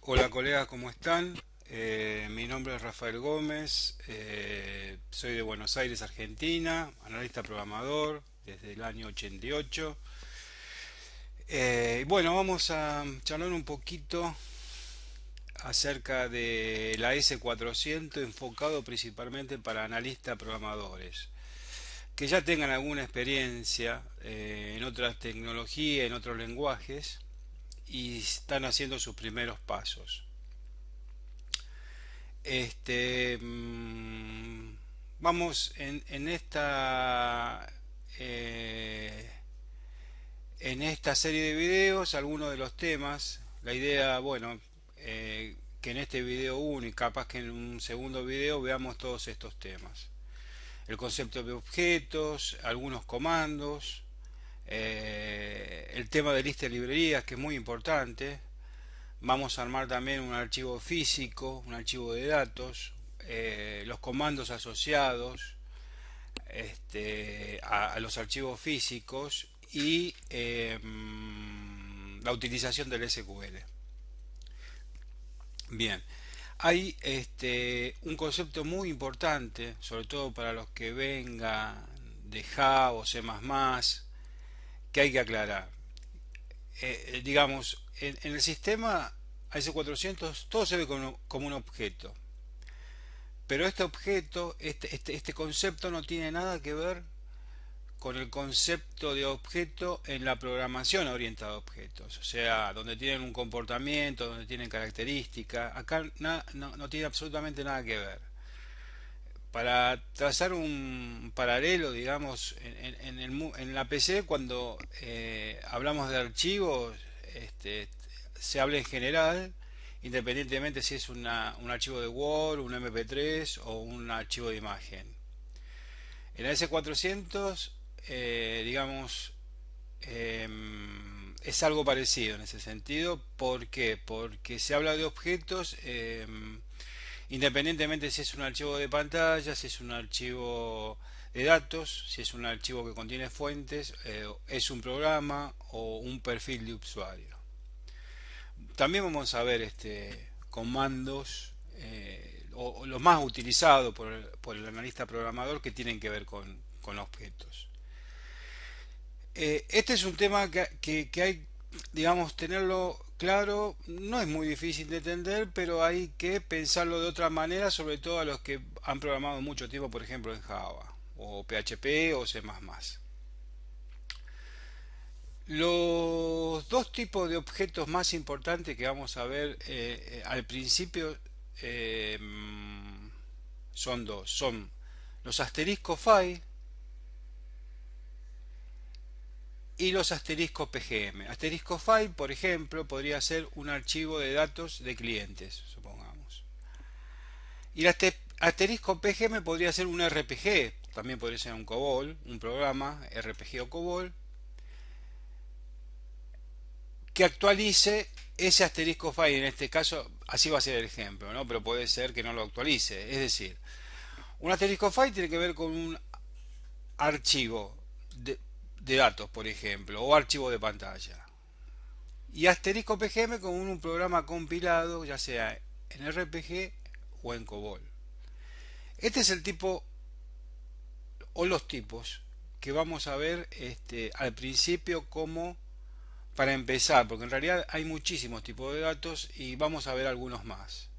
Hola colegas, ¿cómo están? Mi nombre es Rafael Gómez, soy de Buenos Aires, Argentina, analista programador desde el año 88. Bueno, vamos a charlar un poquito acerca de la S400 enfocado principalmente para analistas programadores que ya tengan alguna experiencia en otras tecnologías, en otros lenguajes y están haciendo sus primeros pasos. Este, vamos eh, en esta serie de videos, algunos de los temas. La idea, bueno, que en este video uno y capaz que en un segundo video veamos todos estos temas. El concepto de objetos, algunos comandos, el tema de lista de librerías, que es muy importante. Vamos a armar también un archivo físico, un archivo de datos, los comandos asociados a los archivos físicos y la utilización del SQL. Bien, hay un concepto muy importante, sobre todo para los que vengan de Java o C++, que hay que aclarar. Digamos, en el sistema AS400 todo se ve como un objeto. Pero este objeto, este concepto no tiene nada que ver con el concepto de objeto en la programación orientada a objetos. O sea, donde tienen un comportamiento, donde tienen características. Acá no tiene absolutamente nada que ver. Para trazar un paralelo, digamos, en la PC, cuando hablamos de archivos, se habla en general, independientemente si es un archivo de Word, un MP3 o un archivo de imagen. En la S400, digamos, eh, es algo parecido en ese sentido. ¿Por qué? Porque se habla de objetos independientemente si es un archivo de pantalla, si es un archivo de datos, si es un archivo que contiene fuentes, es un programa o un perfil de usuario. También vamos a ver comandos o los más utilizados por el analista programador que tienen que ver con objetos. Este es un tema que hay, digamos, tenerlo claro. No es muy difícil de entender, pero hay que pensarlo de otra manera, sobre todo a los que han programado mucho tiempo, por ejemplo, en Java, o PHP o C++. Los dos tipos de objetos más importantes que vamos a ver al principio eh, son dos. Son los asterisco file y los asteriscos PGM. Asterisco file, por ejemplo, podría ser un archivo de datos de clientes, supongamos. Y el asterisco PGM podría ser un RPG, también podría ser un COBOL, un programa RPG o COBOL, que actualice ese asterisco file. En este caso, así va a ser el ejemplo, ¿no? Pero puede ser que no lo actualice. Es decir, un asterisco file tiene que ver con un archivo de datos, por ejemplo, o archivo de pantalla. Y asterisco PGM con un programa compilado, ya sea en RPG o en COBOL. Este es el tipo o los tipos que vamos a ver al principio como para empezar, porque en realidad hay muchísimos tipos de datos y vamos a ver algunos más.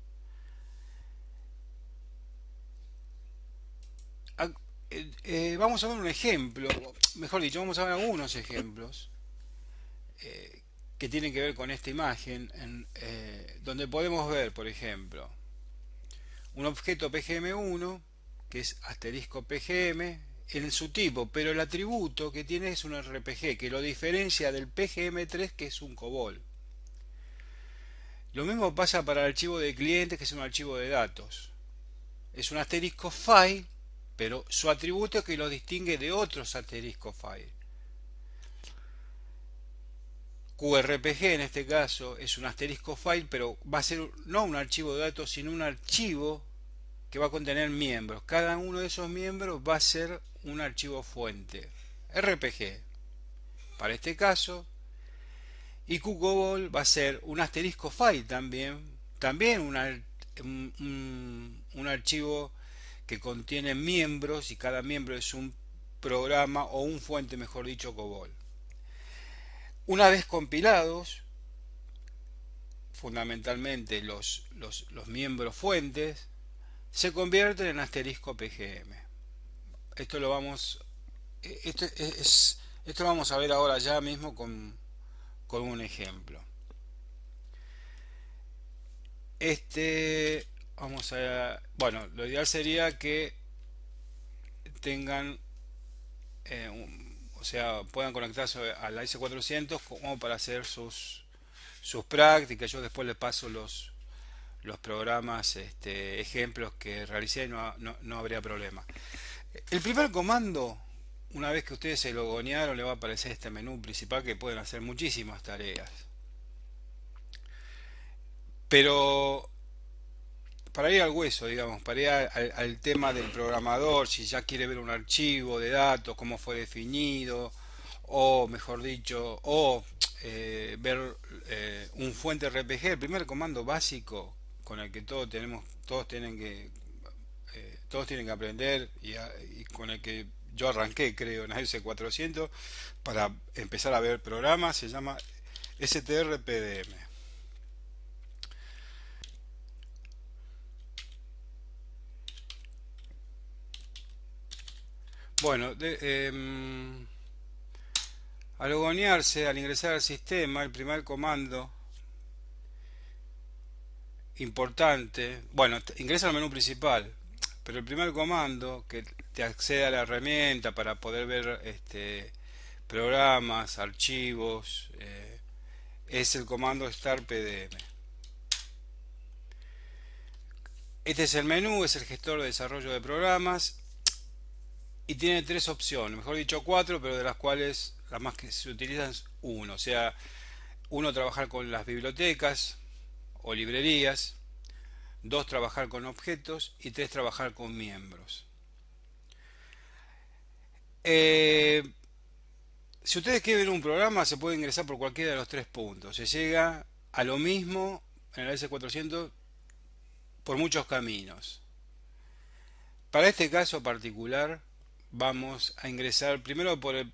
Vamos a ver un ejemplo, mejor dicho, vamos a ver algunos ejemplos eh, que tienen que ver con esta imagen, donde podemos ver, por ejemplo, un objeto PGM1 que es asterisco PGM en su tipo, pero el atributo que tiene es un RPG, que lo diferencia del PGM3 que es un COBOL. Lo mismo pasa para el archivo de clientes, que es un archivo de datos. Es un asterisco file, pero su atributo es que lo distingue de otros asterisco file. QRPG en este caso es un asterisco file, pero va a ser no un archivo de datos, sino un archivo que va a contener miembros. Cada uno de esos miembros va a ser un archivo fuente. RPG para este caso. Y QCOBOL va a ser un asterisco file también, también un archivo que contiene miembros y cada miembro es un programa o un fuente, mejor dicho, COBOL. Una vez compilados, fundamentalmente los miembros fuentes, se convierten en asterisco PGM. Esto lo vamos, esto lo vamos a ver ahora ya mismo con un ejemplo. Bueno, lo ideal sería que tengan, o sea, puedan conectarse a la IC400 como para hacer sus prácticas. Yo después les paso los programas, ejemplos que realicé y no habría problema. El primer comando, una vez que ustedes se logonearon, le va a aparecer este menú principal que pueden hacer muchísimas tareas. Pero para ir al hueso, digamos, para ir al tema del programador, si ya quiere ver un archivo de datos, cómo fue definido, o mejor dicho, o ver un fuente RPG, el primer comando básico con el que todos tienen que aprender y con el que yo arranqué, creo, en AS400 para empezar a ver programas, se llama strpdm. Bueno, al logonearse, al ingresar al sistema, el primer comando importante, bueno, ingresa al menú principal, pero el primer comando que te accede a la herramienta para poder ver programas, archivos, es el comando start pdm. Este es el menú, es el gestor de desarrollo de programas y tiene tres opciones, mejor dicho cuatro, pero de las cuales las más que se utilizan es uno, o sea, uno trabajar con las bibliotecas o librerías, dos trabajar con objetos y tres trabajar con miembros. Eh, si ustedes quieren ver un programa, se puede ingresar por cualquiera de los tres puntos. Se llega a lo mismo en el S400 por muchos caminos. Para este caso particular, vamos a ingresar primero por el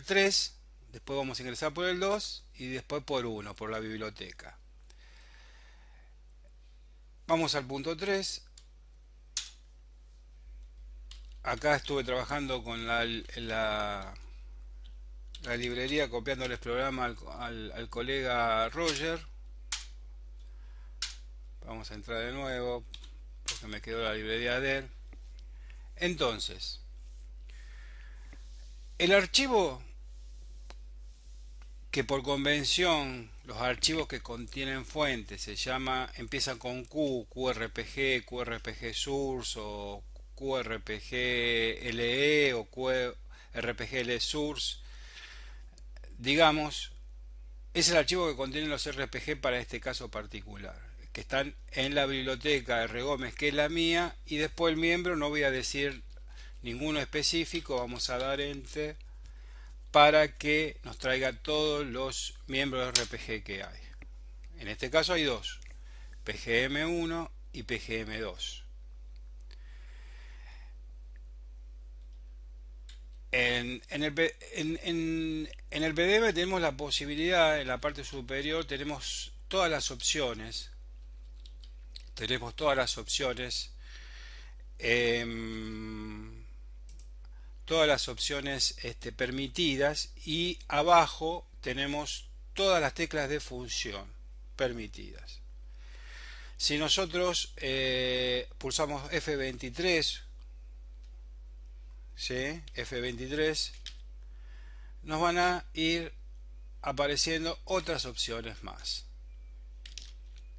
3, después vamos a ingresar por el 2 y después por 1, por la biblioteca. Vamos al punto 3. Acá estuve trabajando con la librería, copiándoles programa al colega Roger. Vamos a entrar de nuevo porque me quedó la librería de él. Entonces, el archivo que por convención los archivos que contienen fuentes empiezan con QRPG, QRPG Source o QRPG LE o QRPG LE Source, digamos, es el archivo que contiene los RPG para este caso particular, que están en la biblioteca de Gómez, que es la mía, y después el miembro, no voy a decir ninguno específico, vamos a dar enter para que nos traiga todos los miembros de RPG que hay. En este caso hay dos, PGM1 y PGM2. En el BDM tenemos la posibilidad, en la parte superior tenemos todas las opciones. Tenemos todas las opciones. Todas las opciones permitidas y abajo tenemos todas las teclas de función permitidas. Si nosotros pulsamos F23, ¿sí? F23, nos van a ir apareciendo otras opciones más,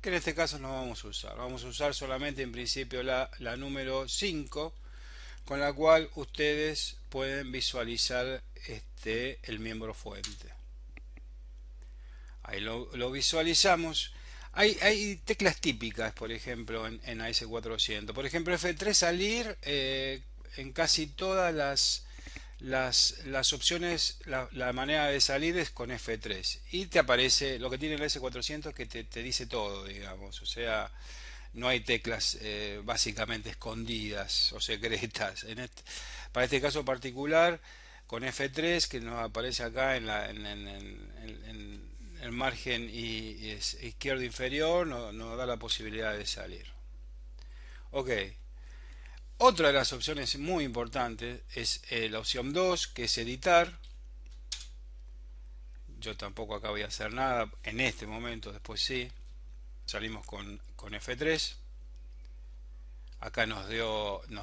que en este caso no vamos a usar. Vamos a usar solamente en principio la número 5, con la cual ustedes pueden visualizar el miembro fuente. Ahí lo visualizamos. Hay teclas típicas, por ejemplo, en AS400. Por ejemplo, F3 salir, en casi todas las opciones, la manera de salir es con F3 y te aparece lo que tiene el S400, que te dice todo, digamos, o sea, no hay teclas básicamente escondidas o secretas. Para este caso particular, con F3, que nos aparece acá en el margen izquierdo inferior, nos da la posibilidad de salir. Ok. Otra de las opciones muy importantes es la opción 2, que es editar. Yo tampoco acá voy a hacer nada en este momento, después sí. Salimos con F3. Acá nos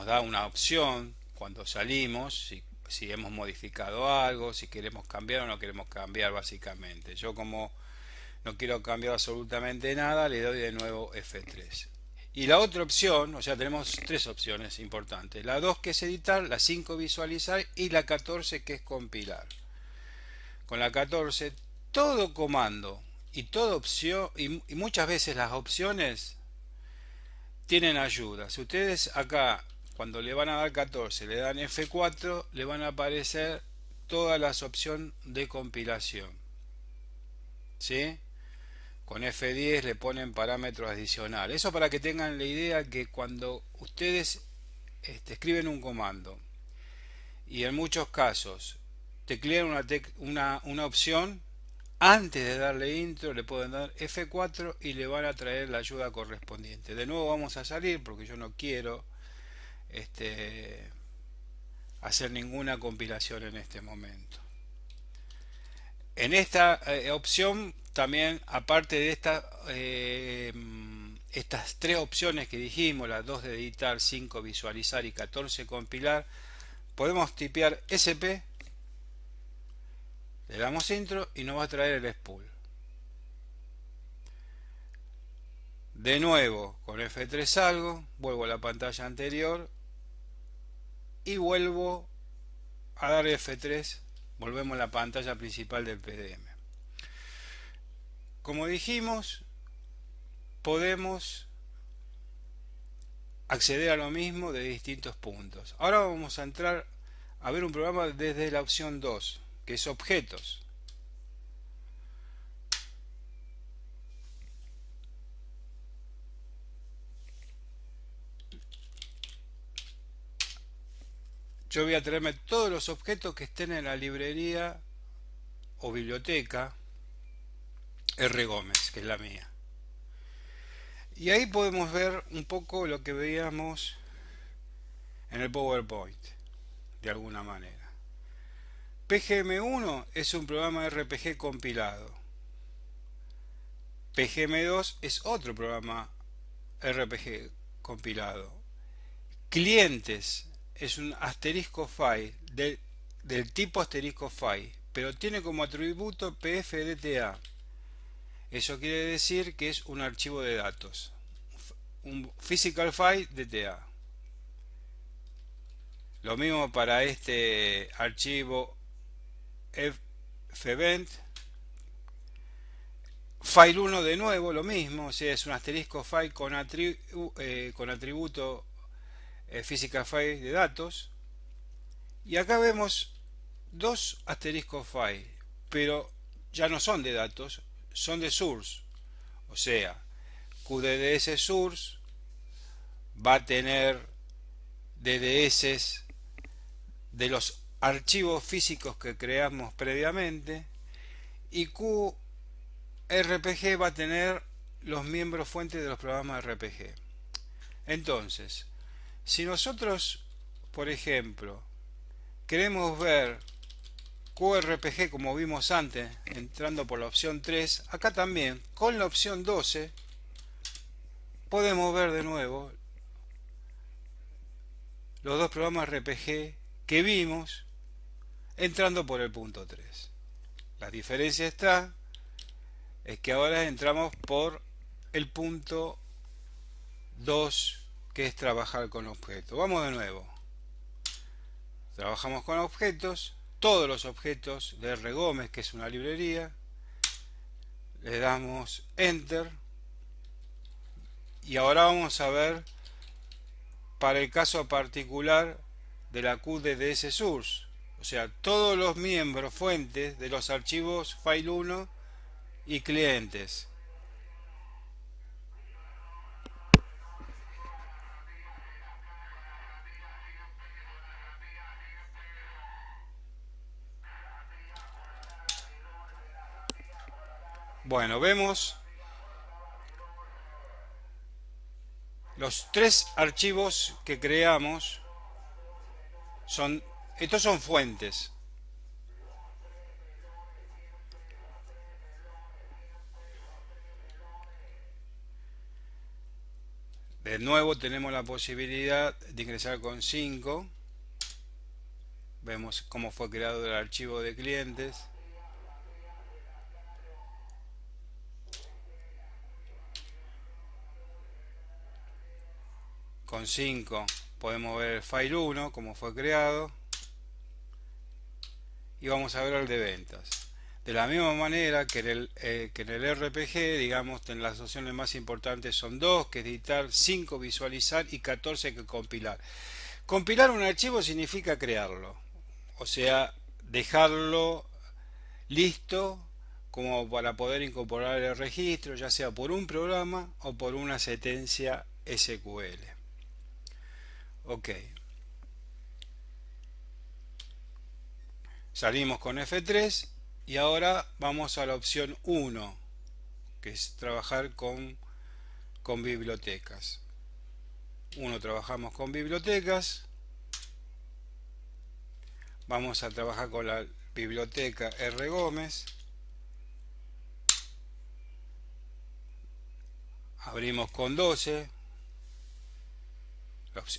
da una opción cuando salimos, si hemos modificado algo, si queremos cambiar o no queremos cambiar básicamente. Yo, como no quiero cambiar absolutamente nada, le doy de nuevo F3. Y la otra opción, o sea, tenemos tres opciones importantes. La 2, que es editar, la 5, visualizar, y la 14, que es compilar. Con la 14, todo comando y toda opción, y muchas veces las opciones tienen ayuda. Si ustedes acá, cuando le van a dar 14, le dan F4, le van a aparecer todas las opciones de compilación. ¿Sí? Con F10 le ponen parámetros adicionales. Eso para que tengan la idea que cuando ustedes escriben un comando y en muchos casos teclean una opción, antes de darle intro le pueden dar F4 y le van a traer la ayuda correspondiente. De nuevo vamos a salir porque yo no quiero hacer ninguna compilación en este momento. En esta opción también, aparte de estas tres opciones que dijimos, las 2 de editar, 5 visualizar y 14 compilar, podemos tipear SP, le damos intro y nos va a traer el spool. De nuevo con F3 salgo, vuelvo a la pantalla anterior y vuelvo a dar F3, volvemos a la pantalla principal del PDM. Como dijimos, podemos acceder a lo mismo de distintos puntos. Ahora vamos a entrar a ver un programa desde la opción 2, que es objetos. Yo voy a traerme todos los objetos que estén en la librería o biblioteca R. Gómez, que es la mía. Y ahí podemos ver un poco lo que veíamos en el PowerPoint, de alguna manera. PGM1 es un programa RPG compilado. PGM2 es otro programa RPG compilado. Clientes es un asterisco file del tipo asterisco file, pero tiene como atributo PFDTA. Eso quiere decir que es un archivo de datos, un physical file DTA. Lo mismo para este archivo fevent. File 1 de nuevo, lo mismo, o sea, es un asterisco file con atributo physical file de datos. Y acá vemos dos asteriscos file, pero ya no son de datos, son de source. O sea, QDDS source va a tener DDS de los archivos físicos que creamos previamente, y QRPG va a tener los miembros fuentes de los programas RPG. Entonces, si nosotros, por ejemplo, queremos ver QRPG como vimos antes, entrando por la opción 3, acá también con la opción 12 podemos ver de nuevo los dos programas RPG que vimos entrando por el punto 3. La diferencia es que ahora entramos por el punto 2, que es trabajar con objetos. Vamos de nuevo. Trabajamos con objetos, todos los objetos de R. Gómez, que es una librería. Le damos Enter. Y ahora vamos a ver para el caso particular de la QDDS Source. O sea, todos los miembros fuentes de los archivos file 1 y clientes. Bueno, vemos los tres archivos que creamos. Estos son fuentes. De nuevo tenemos la posibilidad de ingresar con 5. Vemos cómo fue creado el archivo de clientes. Con 5 podemos ver el file 1, cómo fue creado. Y vamos a ver el de ventas. De la misma manera que en el RPG, digamos, las opciones más importantes son 2, que es editar, 5, visualizar y 14, que compilar. Compilar un archivo significa crearlo, o sea, dejarlo listo como para poder incorporar el registro, ya sea por un programa o por una sentencia SQL. Ok. Salimos con F3 y ahora vamos a la opción 1, que es trabajar con bibliotecas. Trabajamos con bibliotecas. Vamos a trabajar con la biblioteca R. Gómez. Abrimos con 12.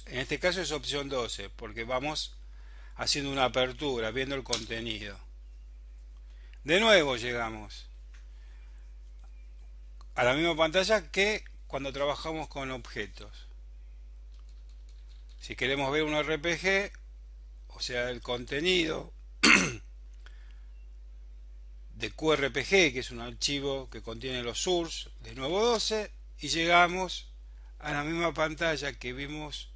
En este caso es opción 12, porque vamos haciendo una apertura, viendo el contenido. De nuevo llegamos a la misma pantalla que cuando trabajamos con objetos. Si queremos ver un RPG, o sea, el contenido de QRPG, que es un archivo que contiene los source, de nuevo 12, y llegamos a la misma pantalla que vimos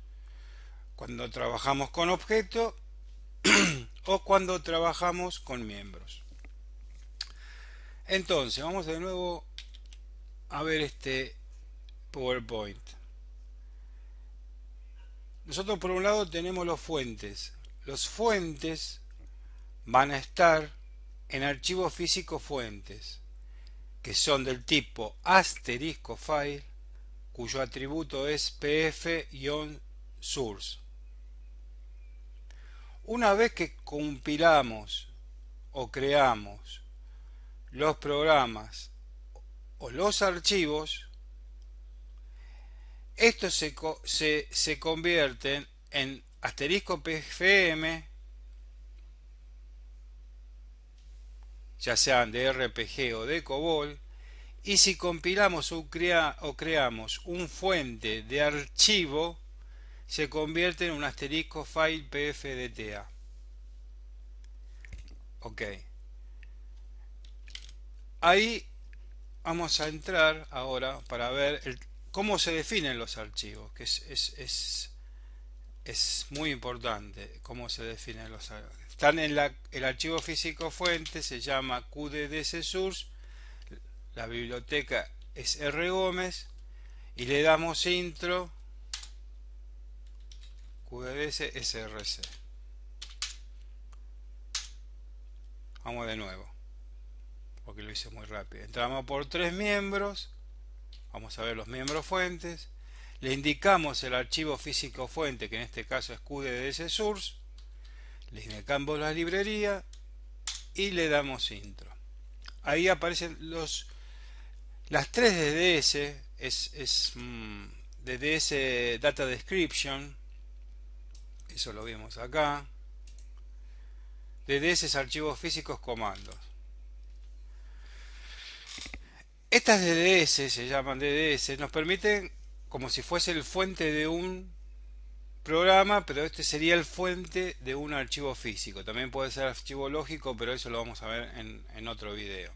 cuando trabajamos con objetos o cuando trabajamos con miembros. Entonces, vamos de nuevo a ver este PowerPoint. Nosotros por un lado tenemos los fuentes. Los fuentes van a estar en archivos físicos fuentes, que son del tipo asterisco file, cuyo atributo es pf-source. Una vez que compilamos o creamos los programas o los archivos, estos se convierten en asterisco pfm, ya sean de RPG o de COBOL, y si compilamos o creamos un fuente de archivo, se convierte en un asterisco file pfdta. Ok. Ahí vamos a entrar ahora para ver cómo se definen los archivos, que es muy importante cómo se definen los archivos. Están en el archivo físico fuente, se llama QDDS source, la biblioteca es R. Gómez, y le damos intro QDDS src. Vamos de nuevo, porque lo hice muy rápido. Entramos por 3 miembros, vamos a ver los miembros fuentes, le indicamos el archivo físico fuente, que en este caso es QDDS source, le indicamos la librería y le damos intro. Ahí aparecen las 3 DDS, DDS Data Description, eso lo vemos acá. DDS es archivos físicos comandos. Estas DDS se llaman DDS, nos permiten como si fuese el fuente de un programa, pero este sería el fuente de un archivo físico. También puede ser archivo lógico, pero eso lo vamos a ver en otro video.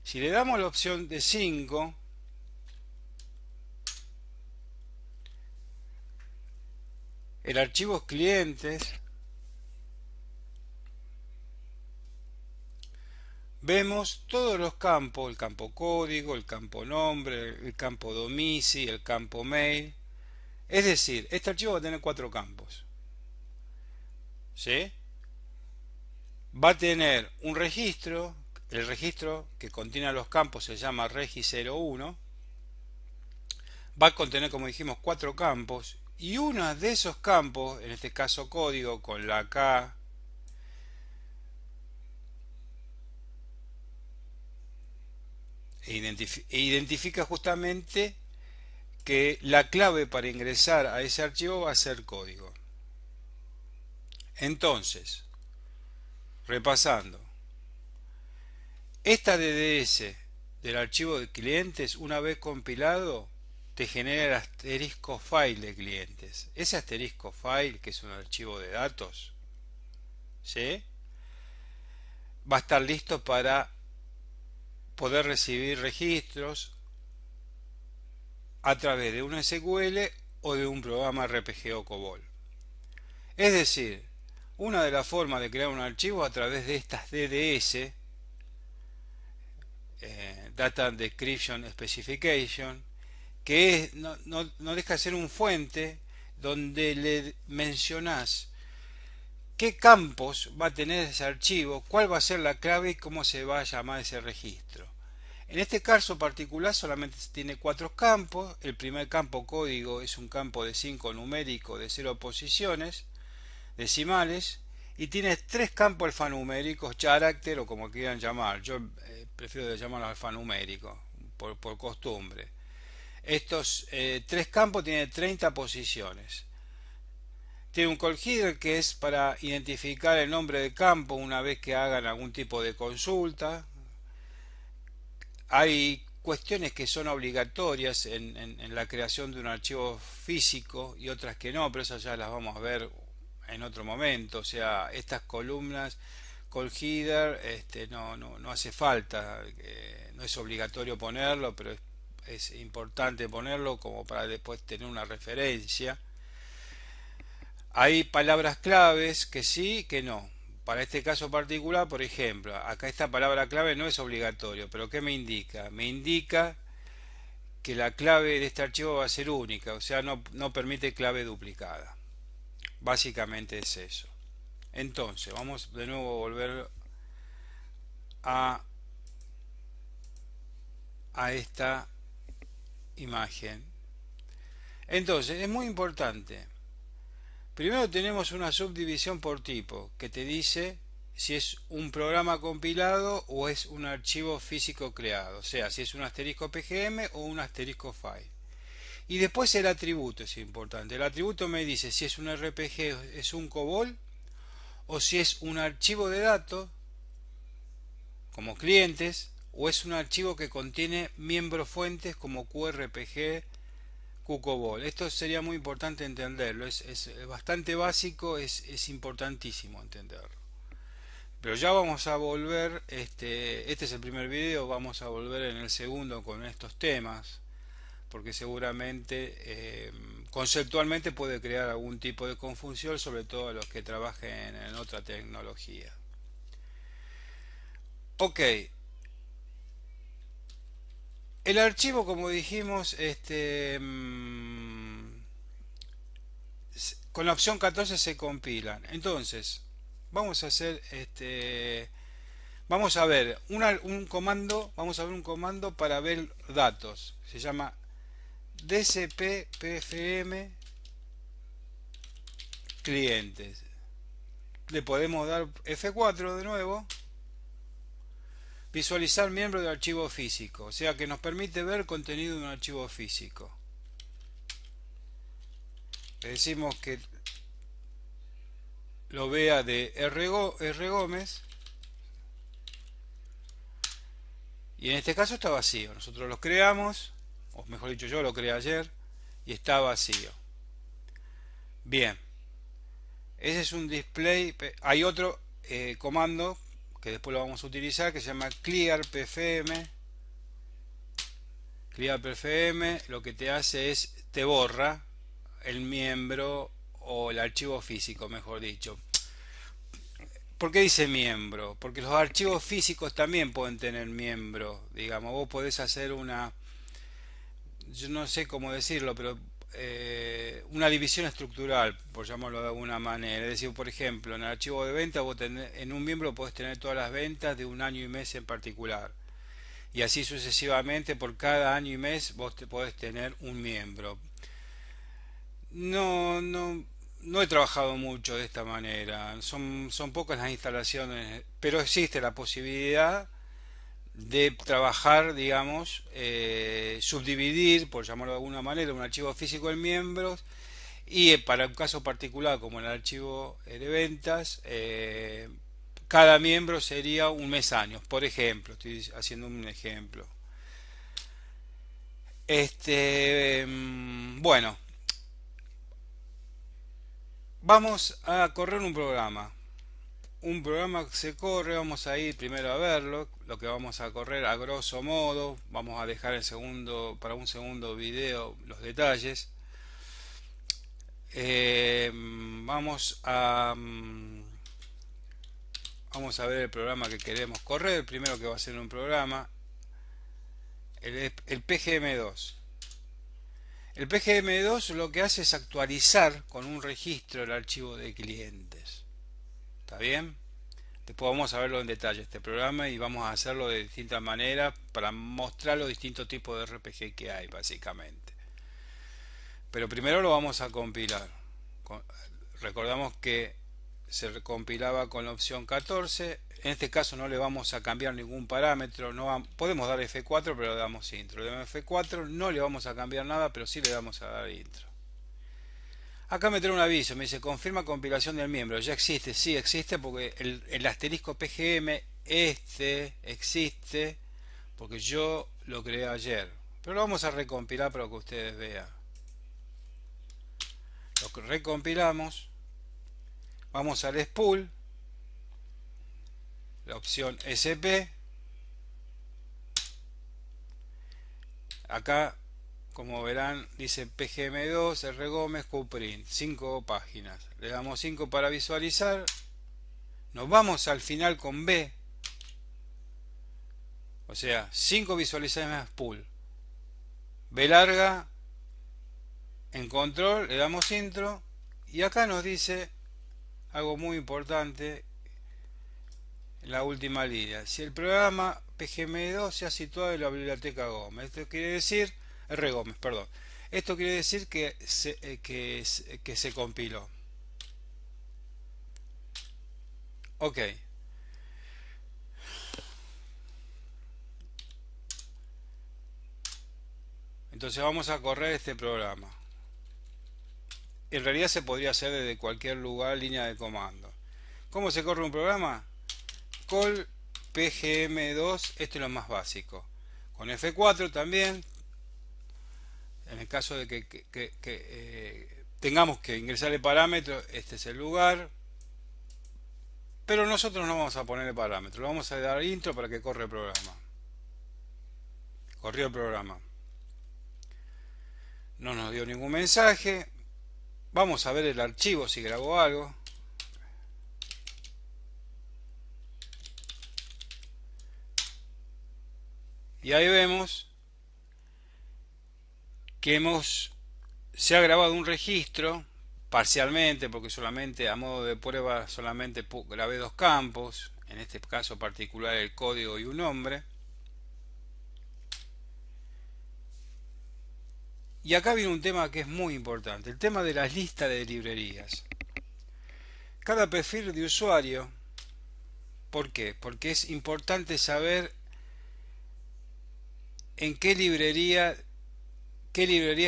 Si le damos la opción de 5, el archivo clientes vemos todos los campos, el campo código, el campo nombre, el campo domici, el campo mail. Es decir, este archivo va a tener cuatro campos. ¿Sí? Va a tener un registro, el registro que contiene los campos se llama regi01. Va a contener, como dijimos, cuatro campos, y uno de esos campos, en este caso código con la K, identifica justamente que la clave para ingresar a ese archivo va a ser código. Entonces, repasando, esta DDS del archivo de clientes, una vez compilado, te genera el asterisco file de clientes. Ese asterisco file, que es un archivo de datos, ¿sí?, va a estar listo para poder recibir registros a través de un SQL o de un programa RPG o COBOL. Es decir, una de las formas de crear un archivo a través de estas DDS, Data Description Specification, que no deja de ser un fuente donde le mencionás qué campos va a tener ese archivo, cuál va a ser la clave y cómo se va a llamar ese registro. En este caso particular solamente tiene cuatro campos. El primer campo código es un campo de 5 numérico de 0 posiciones decimales, y tiene tres campos alfanuméricos, carácter o como quieran llamar. Yo prefiero llamarlos alfanuméricos por costumbre. Estos tres campos tienen 30 posiciones. Tiene un call header que es para identificar el nombre de campo una vez que hagan algún tipo de consulta. Hay cuestiones que son obligatorias en la creación de un archivo físico y otras que no, pero esas ya las vamos a ver en otro momento. O sea, estas columnas, call header, no hace falta, no es obligatorio ponerlo, pero es importante ponerlo como para después tener una referencia. Hay palabras claves que sí, que no. Para este caso particular, por ejemplo, acá esta palabra clave no es obligatorio, pero ¿qué me indica? Me indica que la clave de este archivo va a ser única, o sea, no permite clave duplicada. Básicamente es eso. Entonces, vamos de nuevo a volver a, a esta imagen. Entonces, es muy importante. Primero tenemos una subdivisión por tipo que te dice si es un programa compilado o es un archivo físico creado, o sea, si es un asterisco PGM o un asterisco file. Y después el atributo es importante. El atributo me dice si es un RPG, es un COBOL, o si es un archivo de datos como clientes, o es un archivo que contiene miembros fuentes como QRPG, QCOBOL. Esto sería muy importante entenderlo, es bastante básico, es importantísimo entenderlo. Pero ya vamos a volver, este es el primer video, vamos a volver en el segundo con estos temas, porque seguramente conceptualmente puede crear algún tipo de confusión, sobre todo a los que trabajen en otra tecnología. Ok, el archivo, como dijimos, con la opción 14 se compilan. Entonces, vamos a hacer vamos a ver un comando, vamos a ver un comando para ver datos. Se llama dcp-pfm clientes. Le podemos dar F4 de nuevo. Visualizar miembro del archivo físico, o sea que nos permite ver contenido de un archivo físico. Le decimos que lo vea de R. Gómez, y en este caso está vacío. Nosotros lo creamos, o mejor dicho, yo lo creé ayer y está vacío. Bien, ese es un display. Hay otro comando que después lo vamos a utilizar, que se llama clear-pfm. Clear-pfm lo que te hace es te borra el miembro o el archivo físico, mejor dicho. ¿Por qué dice miembro? Porque los archivos físicos también pueden tener miembro. Digamos, vos podés hacer una, yo no sé cómo decirlo, pero una división estructural, por llamarlo de alguna manera. Es decir, por ejemplo, en el archivo de venta, en un miembro podés tener todas las ventas de un año y mes en particular. Y así sucesivamente, por cada año y mes vos te podés tener un miembro. No he trabajado mucho de esta manera. Son pocas las instalaciones, pero existe la posibilidad de trabajar, digamos, subdividir, por llamarlo de alguna manera, un archivo físico en miembros y para un caso particular como el archivo de ventas, cada miembro sería un mes años, por ejemplo, estoy haciendo un ejemplo. Bueno, vamos a correr un programa que se corre, vamos a ir primero a verlo, lo que vamos a correr a grosso modo, vamos a dejar el segundo, para un segundo video los detalles. Vamos a vamos a ver el programa que queremos correr, el primero que va a ser un programa, el PGM2. El PGM2 lo que hace es actualizar con un registro el archivo de clientes. ¿Está bien? Después vamos a verlo en detalle este programa y vamos a hacerlo de distintas maneras para mostrar los distintos tipos de RPG que hay básicamente. Pero primero lo vamos a compilar. Recordamos que se compilaba con la opción 14. En este caso no le vamos a cambiar ningún parámetro. Podemos dar F4 pero le damos intro. Le damos F4, no le vamos a cambiar nada pero sí le vamos a dar intro. Acá me trae un aviso, me dice confirma compilación del miembro. Ya existe, sí existe porque el asterisco PGM existe porque yo lo creé ayer. Pero lo vamos a recompilar para que ustedes vean. Lo recompilamos. Vamos al spool. La opción SP. Acá, como verán, dice PGM2, R Gómez, QPrint. 5 páginas. Le damos 5 para visualizar. Nos vamos al final con B. O sea, 5 visualizaciones pool. B larga. En control le damos intro. Y acá nos dice algo muy importante. En la última línea. Si el programa PGM2 se ha situado en la biblioteca Gómez. Esto quiere decir... R Gómez, perdón. Esto quiere decir que se compiló. Ok. Entonces vamos a correr este programa. En realidad se podría hacer desde cualquier lugar, línea de comando. ¿Cómo se corre un programa? Call PGM2, este es lo más básico. Con F4 también, en el caso de que tengamos que ingresar el parámetro, este es el lugar. Pero nosotros no vamos a poner el parámetro, le vamos a dar intro para que corra el programa. Corrió el programa. No nos dio ningún mensaje. Vamos a ver el archivo si grabó algo. Y ahí vemos que se ha grabado un registro parcialmente, porque solamente a modo de prueba solamente grabé 2 campos, en este caso particular el código y un nombre. Y acá viene un tema que es muy importante, el tema de las listas de librerías. Cada perfil de usuario, ¿por qué? Porque es importante saber en qué librería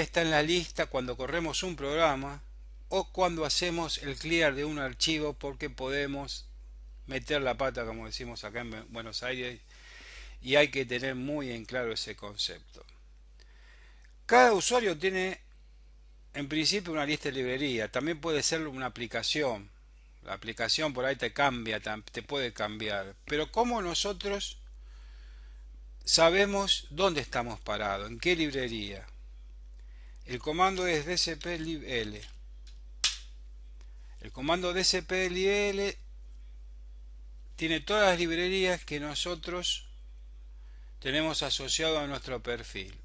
está en la lista cuando corremos un programa o cuando hacemos el clear de un archivo, porque podemos meter la pata, como decimos acá en Buenos Aires, y hay que tener muy en claro ese concepto. Cada usuario tiene en principio una lista de librería, también puede ser una aplicación. La aplicación por ahí te cambia, te puede cambiar, pero ¿cómo nosotros sabemos dónde estamos parados, en qué librería? El comando es dsplibl. El comando dsplibl tiene todas las librerías que nosotros tenemos asociado a nuestro perfil.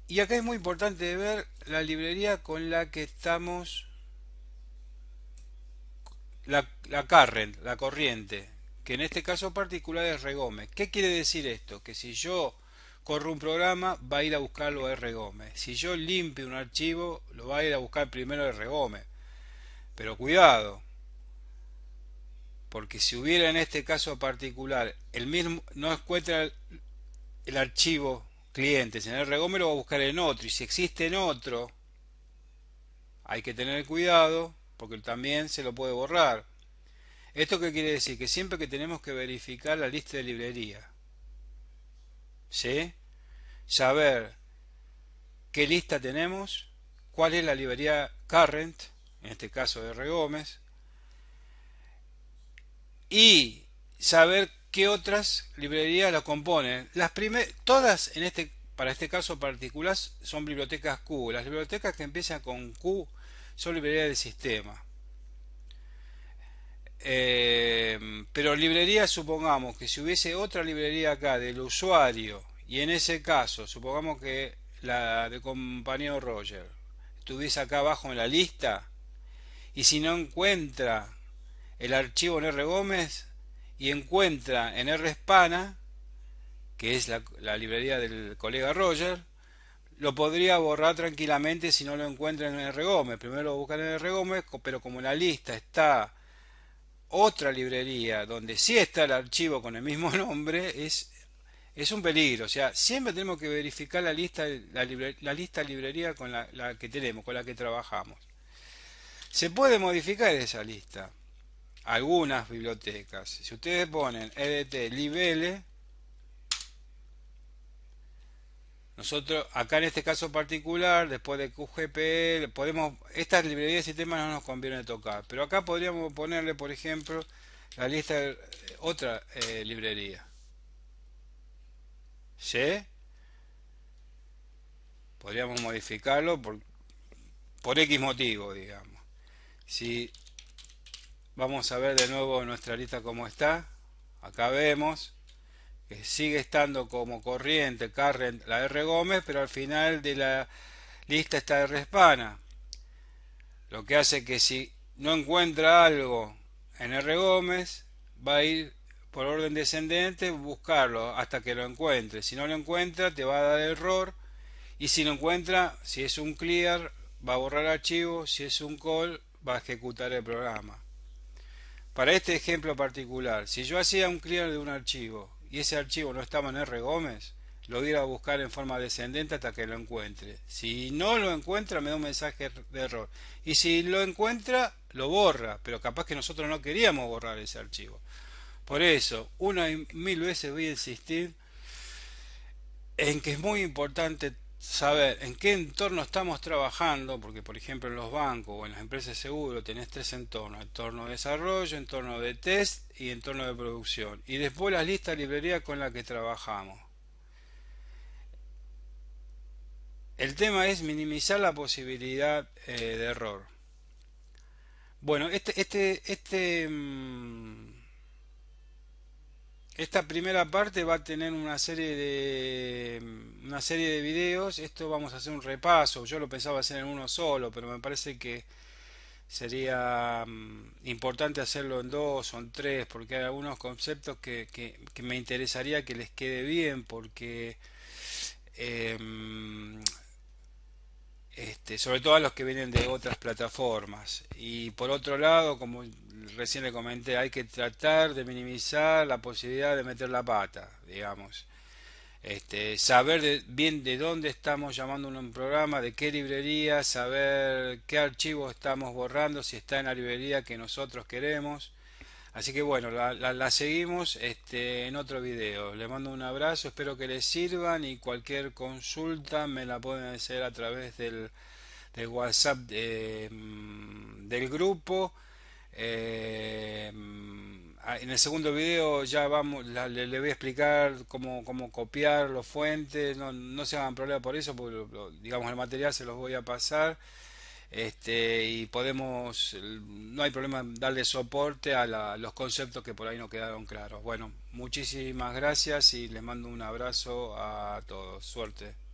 Y acá es muy importante ver la librería con la que estamos, la current, la corriente, que en este caso particular es Regome. ¿Qué quiere decir esto? Que si yo corro un programa, va a ir a buscarlo a Regome. Si yo limpio un archivo, lo va a ir a buscar primero a Regome. Pero cuidado, porque si hubiera en este caso particular el mismo, no encuentra el archivo clientes en el Regome, lo va a buscar en otro. Y si existe en otro, hay que tener cuidado, porque también se lo puede borrar. ¿Esto qué quiere decir? Que siempre que tenemos que verificar la lista de librería, ¿sí? Saber qué lista tenemos, cuál es la librería current, en este caso de Regómez, y saber qué otras librerías la componen. Todas para este caso particular son bibliotecas Q. Las bibliotecas que empiezan con Q son librerías del sistema. Pero librería, supongamos que si hubiese otra librería acá del usuario, y en ese caso, supongamos que la de compañero Roger estuviese acá abajo en la lista, y si no encuentra el archivo en Rgómez y encuentra en Rspana, que es la librería del colega Roger, lo podría borrar tranquilamente si no lo encuentra en Rgómez. Primero lo buscan en Rgómez, pero como la lista está otra librería donde sí está el archivo con el mismo nombre, es un peligro. O sea, siempre tenemos que verificar la lista de librería con la que tenemos, con la que trabajamos. Se puede modificar esa lista. Algunas bibliotecas. Si ustedes ponen edt libele, nosotros acá en este caso particular, después de QGP, estas librerías de sistemas no nos conviene tocar, pero acá podríamos ponerle, por ejemplo, la lista de otra librería. ¿Sí? Podríamos modificarlo por X motivo, digamos. Si vamos a ver de nuevo nuestra lista cómo está, acá vemos que sigue estando como corriente current la R Gómez, pero al final de la lista está R Spana, lo que hace que si no encuentra algo en R Gómez, va a ir por orden descendente buscarlo hasta que lo encuentre. Si no lo encuentra, te va a dar error, y si lo encuentra, si es un clear, va a borrar el archivo, si es un call, va a ejecutar el programa. Para este ejemplo particular, si yo hacía un clear de un archivo y ese archivo no estaba en Rgómez, lo voy a buscar en forma descendente hasta que lo encuentre. Si no lo encuentra, me da un mensaje de error. Y si lo encuentra, lo borra, pero capaz que nosotros no queríamos borrar ese archivo. Por eso, una y mil veces voy a insistir en que es muy importante saber en qué entorno estamos trabajando, porque por ejemplo en los bancos o en las empresas de seguro tenés tres entornos: entorno de desarrollo, entorno de test y entorno de producción, y después las listas de librería con las que trabajamos. El tema es minimizar la posibilidad de error. Bueno, esta primera parte va a tener una serie de videos. Esto vamos a hacer un repaso. Yo lo pensaba hacer en uno solo, pero me parece que sería importante hacerlo en dos o en tres, porque hay algunos conceptos que me interesaría que les quede bien, porque em, sobre todo a los que vienen de otras plataformas. Y por otro lado, como recién le comenté, hay que tratar de minimizar la posibilidad de meter la pata, digamos. Saber bien de dónde estamos llamando un programa, de qué librería, saber qué archivo estamos borrando, si está en la librería que nosotros queremos. Así que bueno, la seguimos en otro video. Les mando un abrazo, espero que les sirvan, y cualquier consulta me la pueden hacer a través del WhatsApp del grupo. En el segundo video ya le voy a explicar cómo copiar los fuentes. No se hagan problema por eso, porque digamos el material se los voy a pasar. y podemos, no hay problema en darle soporte a los conceptos que por ahí no quedaron claros. Bueno, muchísimas gracias y les mando un abrazo a todos. Suerte.